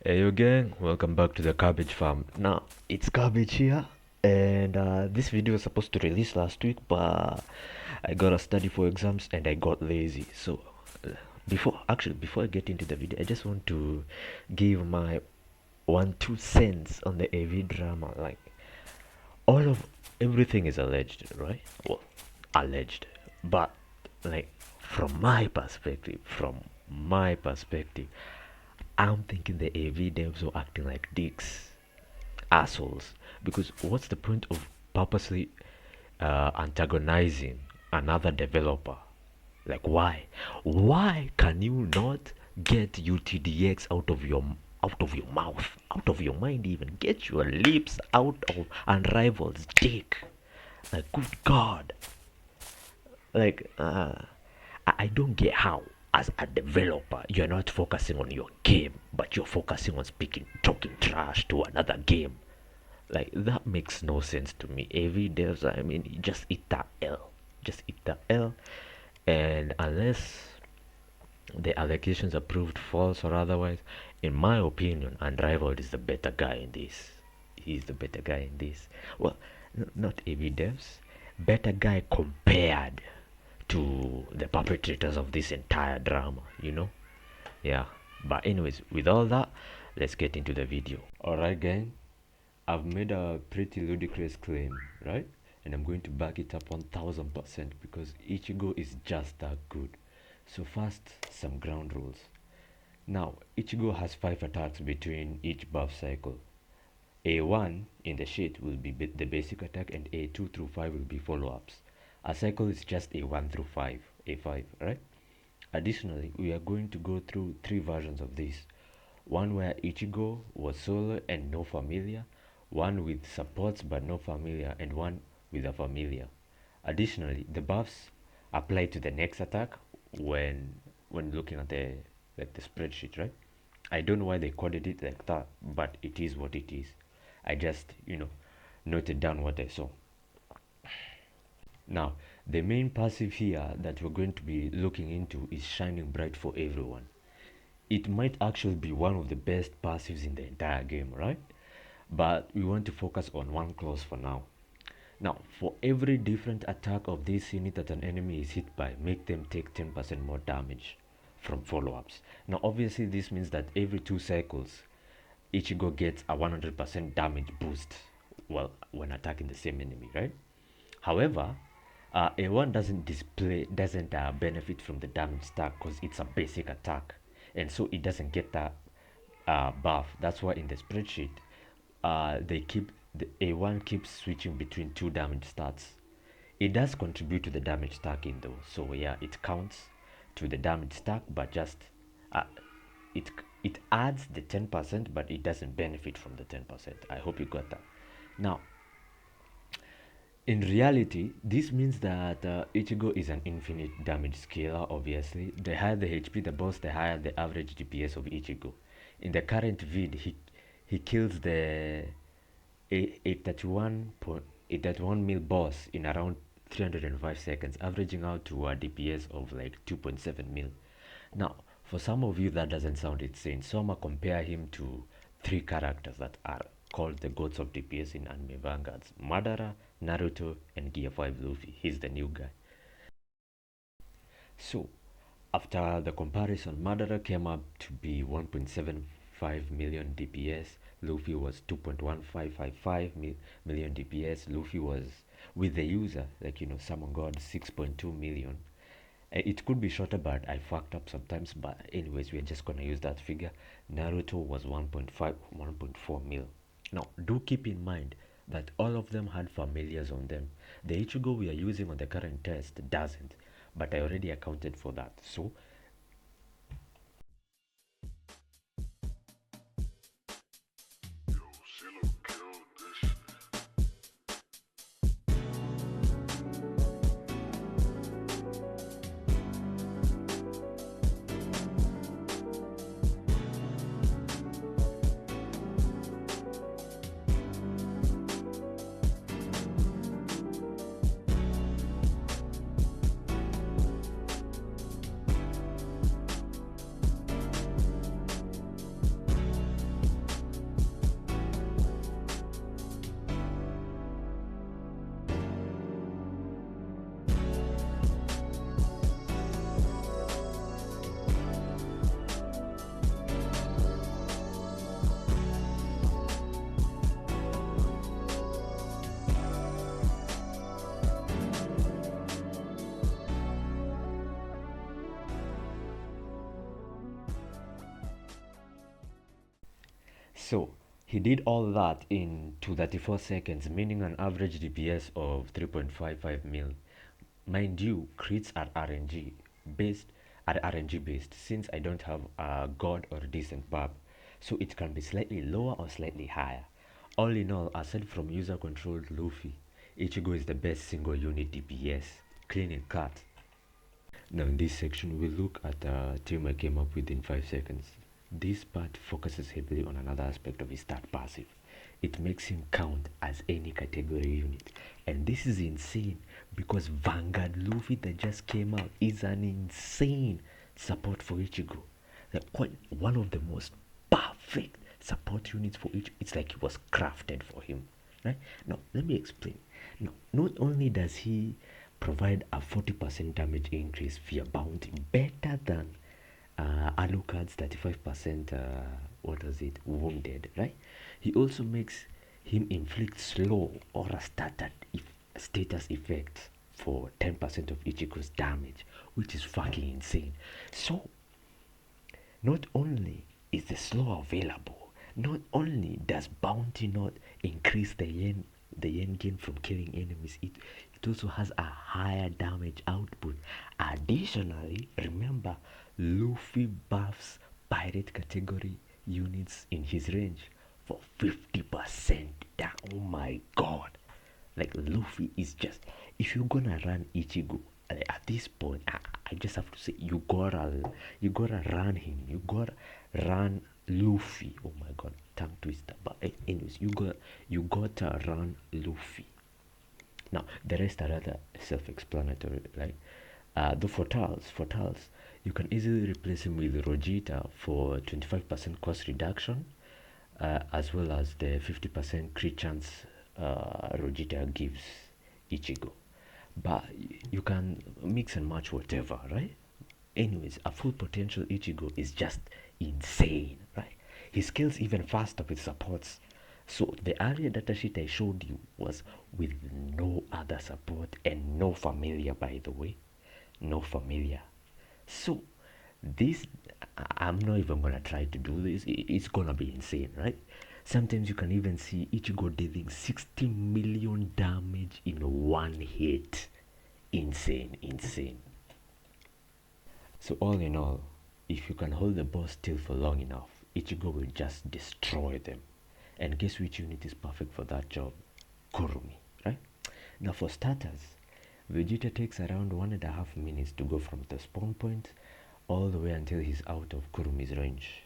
Hey yo gang, welcome back to the Cabbage Farm. Now, it's Cabbage here, and this video was supposed to release last week, but I got to study for exams and I got lazy. So, before I get into the video, I just want to give my 1 2 cents on the AV drama. Like, all of everything is alleged, right? Well, alleged, but like from my perspective, I'm thinking the AV devs were acting like dicks, assholes. Because what's the point of purposely antagonizing another developer? Like, why? Why can you not get UTDX out of your mouth, out of your mind? Even get your lips out of Unrival's dick. Like, good God! Like, I don't get how, as a developer, you're not focusing on your game, but you're focusing on talking trash to another game. Like, that makes no sense to me. AV devs, I mean, just eat that L. Just eat that L. And unless the allegations are proved false or otherwise, in my opinion, Unrivaled is the better guy in this. He's the better guy in this. Well, not AV devs. Better guy compared to the perpetrators of this entire drama. Yeah. But anyways, with all that, let's get into the video. Alright, gang. I've made a pretty ludicrous claim, right? And I'm going to back it up 1000% because Ichigo is just that good. So first, some ground rules. Now, Ichigo has 5 attacks between each buff cycle. A1 in the sheet will be the basic attack, and A2 through 5 will be follow-ups. A cycle is just A1 through 5, A5, right? Additionally, we are going to go through 3 versions of this. One where Ichigo was solo and no familiar, one with supports but no familiar, and one with a familiar. Additionally, the buffs apply to the next attack when looking at the spreadsheet, right? I don't know why they coded it like that, but it is what it is. I just noted down what I saw. Now, the main passive here that we're going to be looking into is Shining Bright for Everyone. It might actually be one of the best passives in the entire game, right? But we want to focus on one clause for now. Now, for every different attack of this unit that an enemy is hit by, make them take 10% more damage from follow-ups. Now, obviously, this means that every 2 cycles, Ichigo gets a 100% damage boost, well, when attacking the same enemy, right? However, A1 doesn't benefit from the damage stack because it's a basic attack, and so it doesn't get that buff. That's why in the spreadsheet, the A1 keeps switching between 2 damage stats. It does contribute to the damage stacking though, so yeah, it counts to the damage stack, but just uh, it adds the 10%, but it doesn't benefit from the 10%. I hope you got that. Now, in reality, this means that Ichigo is an infinite damage scaler, obviously. The higher the HP the boss, the higher the average DPS of Ichigo. In the current vid, he kills the 831 mil boss in around 305 seconds, averaging out to a DPS of like 2.7 mil. Now, for some of you that doesn't sound insane, so I'm gonna compare him to 3 characters that are called the gods of DPS in anime Vanguards: Madara, Naruto, and Gear 5 Luffy. He's the new guy. So, after the comparison, Madara came up to be 1.75 million DPS. Luffy was 2.1555 million DPS. Luffy was, with the user, Summon God, 6.2 million. It could be shorter, but I fucked up sometimes. But anyways, we're just gonna use that figure. Naruto was 1.5, 1.4 mil. Now, do keep in mind that all of them had familiars on them. The Ichigo we are using on the current test doesn't, but I already accounted for that. So So he did all that in 234 seconds, meaning an average DPS of 3.55 mil. Mind you, crits are RNG based since I don't have a god or decent buff, so it can be slightly lower or slightly higher. All in all, aside from user controlled Luffy, Ichigo is the best single unit DPS, clean and cut. Now in this section we'll look at a team I came up with in 5 seconds. This part focuses heavily on another aspect of his stat passive. It makes him count as any category unit. And this is insane because Vanguard Luffy that just came out is an insane support for Ichigo. Like one of the most perfect support units for Ichigo. It's like it was crafted for him. Right? Now let me explain. Now not only does he provide a 40% damage increase via bounty, better than Alucard's 35% what was it, wounded, right? He also makes him inflict slow or a status effect for 10% of Ichigo's damage, which is fucking insane. So not only is the slow available, not only does bounty not increase the yen gain from killing enemies, it also has a higher damage output. Additionally, remember, Luffy buffs pirate category units in his range for 50% down. Oh my god. Like Luffy is just, if you're gonna run Ichigo at this point, I just have to say you gotta run him. You gotta run Luffy. Oh my god, tongue twister. But anyways, you gotta run Luffy. Now the rest are rather self-explanatory, right? The Fortals, you can easily replace him with Rogita for 25% cost reduction, as well as the 50% crit chance Rogita gives Ichigo. But you can mix and match whatever, right? Anyways, a full potential Ichigo is just insane, right? He scales even faster with supports. So the area datasheet I showed you was with no other support and no familiar, by the way. No familiar. So this, I'm not even gonna try to do this. It's gonna be insane, right? Sometimes you can even see Ichigo dealing 60 million damage in one hit. Insane, insane. So all in all, if you can hold the boss still for long enough, Ichigo will just destroy them. And guess which unit is perfect for that job? Kurumi, right? Now for starters, Vegeta takes around 1.5 minutes to go from the spawn point all the way until he's out of Kurumi's range.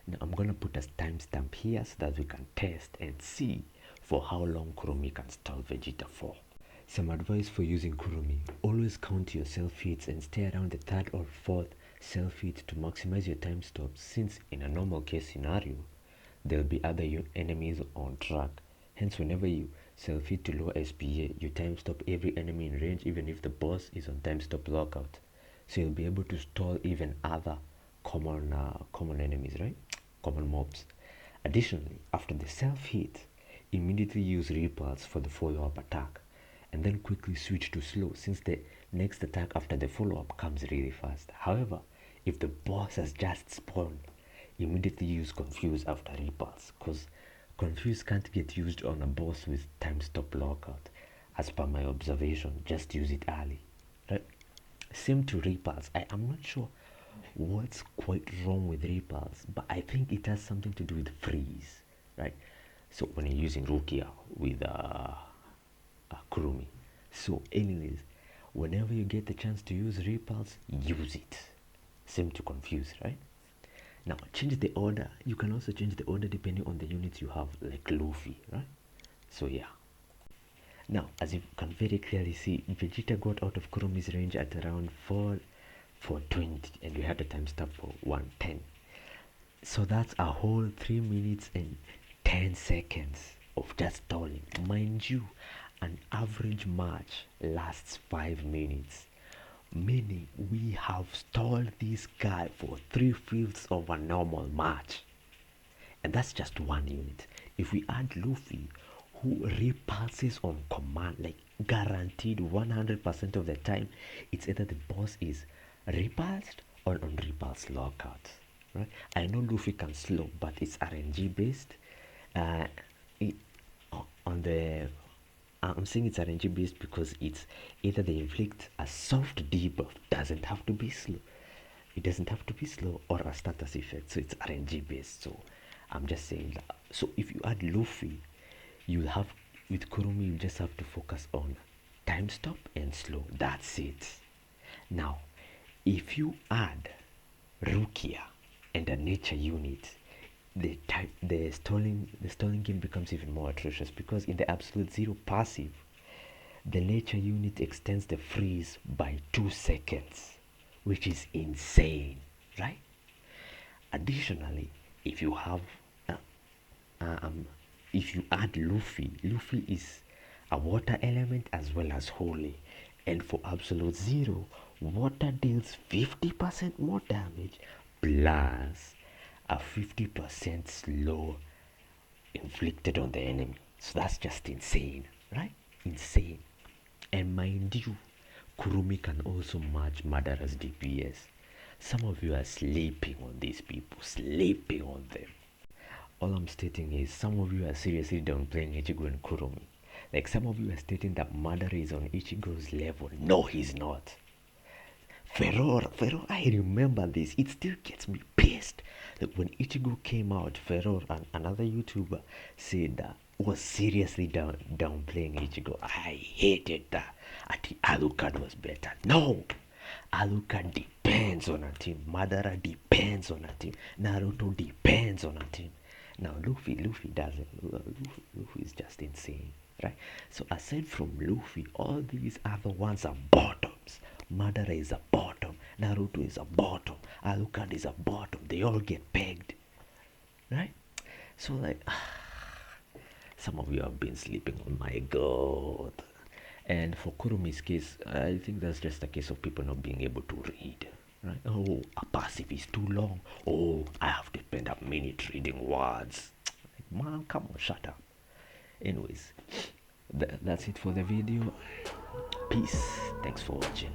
Now I'm gonna put a timestamp here so that we can test and see for how long Kurumi can stall Vegeta for. Some advice for using Kurumi: always count your self hits and stay around the third or fourth self hit to maximize your time stops, since in a normal case scenario there'll be other enemies on track. Hence, whenever you self hit to low SPA, you time stop every enemy in range even if the boss is on time stop lockout. So you'll be able to stall even other common enemies, right? Common mobs. Additionally, after the self hit, immediately use repulse for the follow up attack, and then quickly switch to slow since the next attack after the follow up comes really fast. However, if the boss has just spawned, immediately use confuse after repulse, because confuse can't get used on a boss with time stop lockout. As per my observation, just use it early, right? Same to repulse. I am not sure what's quite wrong with repulse, but I think it has something to do with freeze, right? So when you're using Rukia with Kurumi. So anyways, whenever you get the chance to use repulse, use it. Same to confuse, right? Now change the order. You can also change the order depending on the units you have, like Luffy, right? So yeah. Now, as you can very clearly see, Vegeta got out of Kurumi's range at around 420, and we had a time stop for 110. So that's a whole 3 minutes and 10 seconds of just stalling. Mind you, an average match lasts 5 minutes, meaning we have stalled this guy for 3/5 of a normal match. And that's just one unit. If we add Luffy, who repulses on command, like guaranteed 100% of the time, it's either the boss is repulsed or on repulse lockout, right? I know Luffy can slow, but it's RNG based, uh, it, on the I'm saying it's RNG based because it's either they inflict a soft debuff, doesn't have to be slow. It doesn't have to be slow or a status effect, so it's RNG based. So I'm just saying that. So if you add Luffy, you'll have with Kurumi you just have to focus on time stop and slow. That's it. Now, if you add Rukia and a nature unit, the stalling game becomes even more atrocious because in the absolute zero passive, the nature unit extends the freeze by 2 seconds, which is insane, right? Additionally, if you have uh, um, if you add Luffy is a water element as well as holy, and for absolute zero, water deals 50% more damage plus a 50% slow inflicted on the enemy. So that's just insane, right? Insane. And mind you, Kurumi can also match Madara's DPS. Some of you are sleeping on these people, sleeping on them. All I'm stating is some of you are seriously downplaying Ichigo and Kurumi. Like some of you are stating that Madara is on Ichigo's level. No, he's not. Ferror, I remember this. It still gets me pissed. Like when Ichigo came out, Ferror and another YouTuber said that was seriously downplaying Ichigo. I hated that. I think Alucard was better. No, Alucard depends on a team. Madara depends on a team. Naruto depends on a team. Now Luffy doesn't. Luffy is just insane, right? So aside from Luffy, all these other ones are bottoms. Madara is a bottom. Naruto is a bottom. Alucard is a bottom. They all get pegged, right? So like, some of you have been sleeping on my god. And for Kurumi's case, I think that's just a case of people not being able to read. Right? Oh, a passive is too long. Oh, I have to spend a minute reading words. Like, man, come on, shut up. Anyways, that's it for the video. Peace. Thanks for watching.